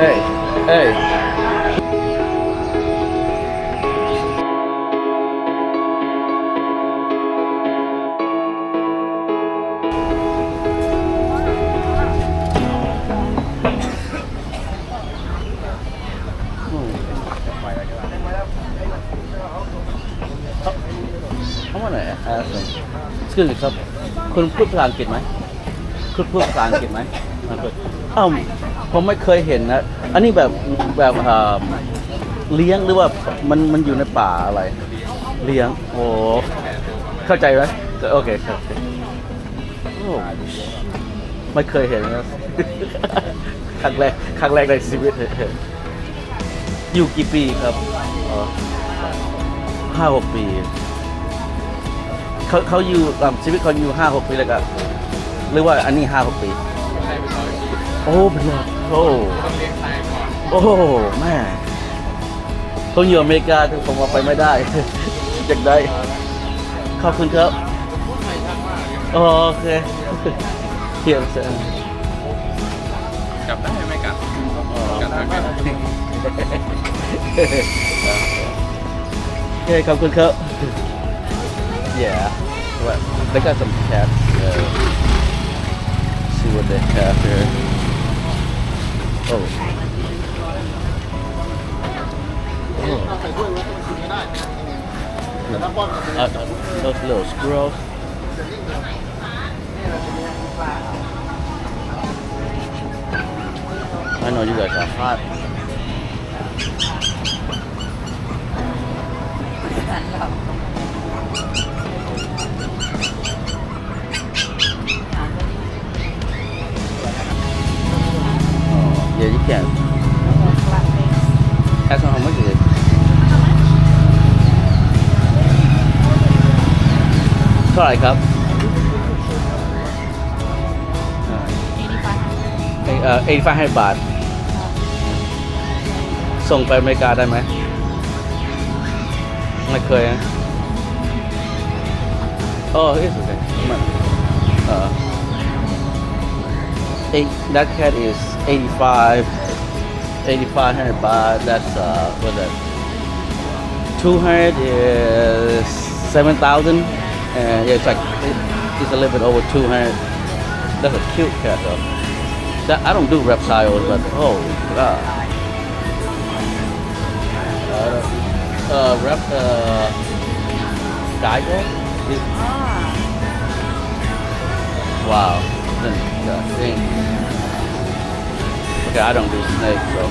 Hey, hey. I want to ask them. Excuse me ครับคุณพูดภาษาอังกฤษไหมคุณพูดภาษาอังกฤษไหมอ้าวผมไม่เคยเห็นนะ อันนี้แบบเลี้ยงหรือว่ามันอยู่ในป่าอะไร เลี้ยง โอ้เข้าใจไหมโอเคครับโอ้ไม่เคยเห็นนะ ครั้งแรกในชีวิตอยู่กี่ปีครับ5-6 ปีเขาอยู่ชีวิตเขาอยู่5-6 ปีแล้วก็หรือว่าอันนี้5-6 ปีโอ้เป็นไรโอ้แม่เขาอยู่อเมริกาถึงผมไปไม่ได้อยากได้ขอบคุณครับโอเคเที่ยวเสร็จกลับได้ไม่กลับไม่ได้โอเคขอบคุณครับ Yeah but they got some cats see what they have here oh those little squirrels I know you guys are hot Yeah, you can. Ask them how much it is. Sorry, cup. 85 บาทส่งไปอเมริกาได้ไหมไม่เคยนะit's okay. That cat is 8500 baht. That's what's that? 200 is 7,000, and yeah, it's a little bit over 200. That's a cute cat though. I don't do reptiles, but oh god. Geico? Wow. Dang. Okay, I don't do snakes, so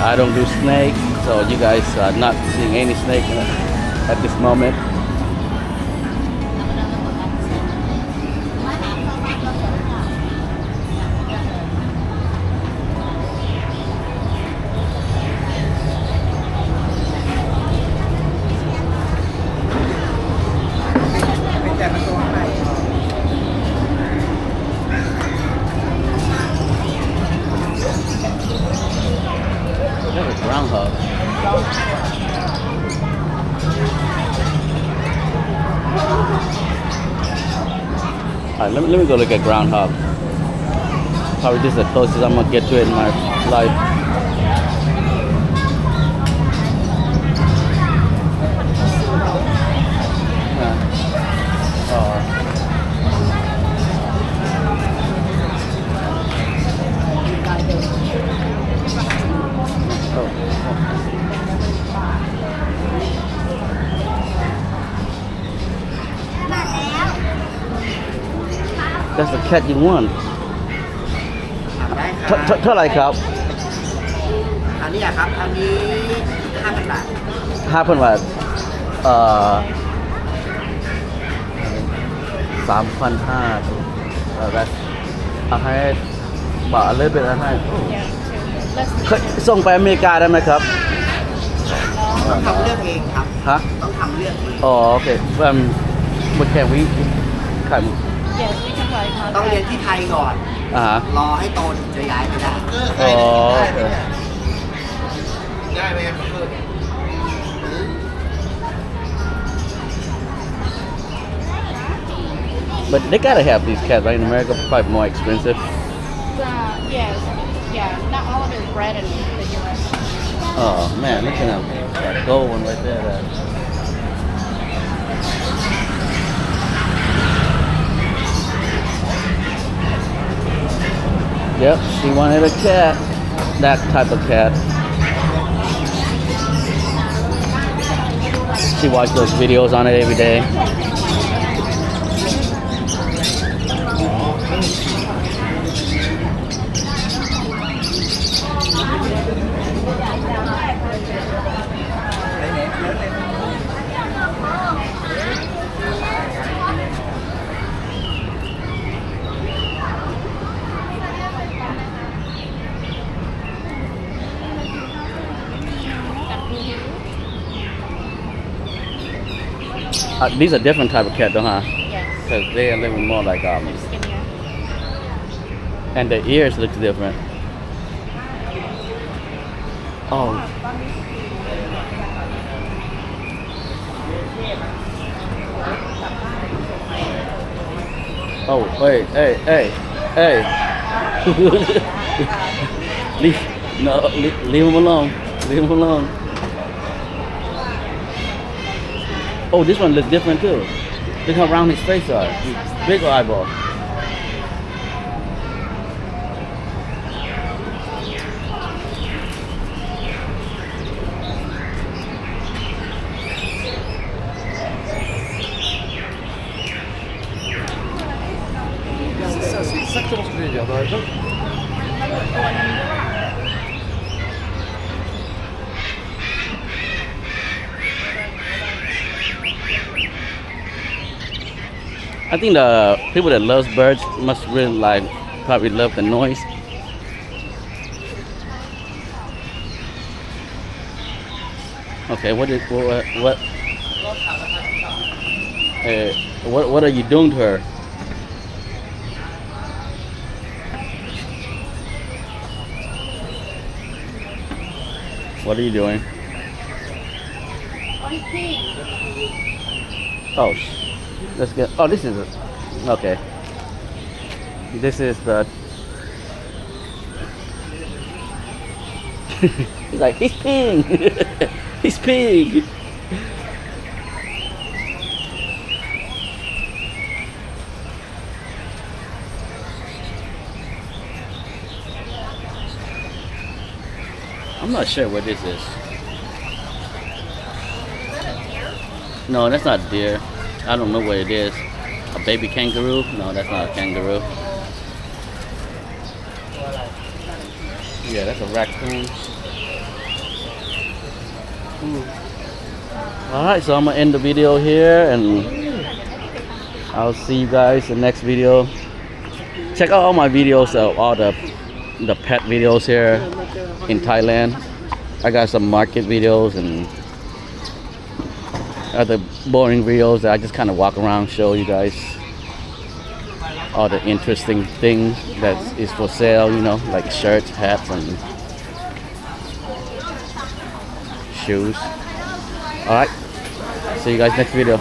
I don't do snakes, so you guys are not seeing any snake at this moment. Groundhog. Alright, let me go look at groundhog. Probably this is the closest I'm gonna get to it in my life. That's the cat you want. เท่าไหร่ครับ อันนี้ครับ อันนี้ 5,000 บาท 5,000 บาท3,500 that's I had about a little bit I had ส่งไปอเมริกาได้ไหมครับ ต้องทำเรื่องเองครับ ฮะ ต้องทำเรื่องเอง อ๋อโอเคมันแค่วิขาย ต้องเรียนที่ไทยก่อน รอให้โตถึงจะย้ายไปได้ อ๋อ ได้ไหมครับ But they gotta have these cats, right? In America, probably more expensive. yes, yeah, not all of it is bred in the U.S. Oh man, look at them. That gold one right there. Yep, she wanted a cat. That type of cat. She watched those videos on it every day. These are different type of cat though, huh? Yes. Because they are living more like Skinnier. and the ears look different. Oh. Oh, wait, hey. Leave him alone. Leave him alone. Oh, this one looks different too. Look how round his face are. Big eyeball. Ça, c'est exactement ce que je voulais dire. Dans la jungle, I think the people that loves birds must really probably love the noise. Okay, what are you doing to her? What are you doing? Oh, let's get. Oh, this is okay. This is the. He's like, he's peeing. He's peeing. I'm not sure what this is. No, that's not deer. I don't know what it is. A baby kangaroo? No, that's not a kangaroo. Yeah, that's a raccoon. Alright, so I'm gonna end the video here and I'll see you guys in the next video. Check out all my videos, all the pet videos here in Thailand. I got some market videos and other boring videos that I just kind of walk around, show you guys all the interesting things that is for sale, you know, like shirts, hats, and shoes. Alright, see you guys next video.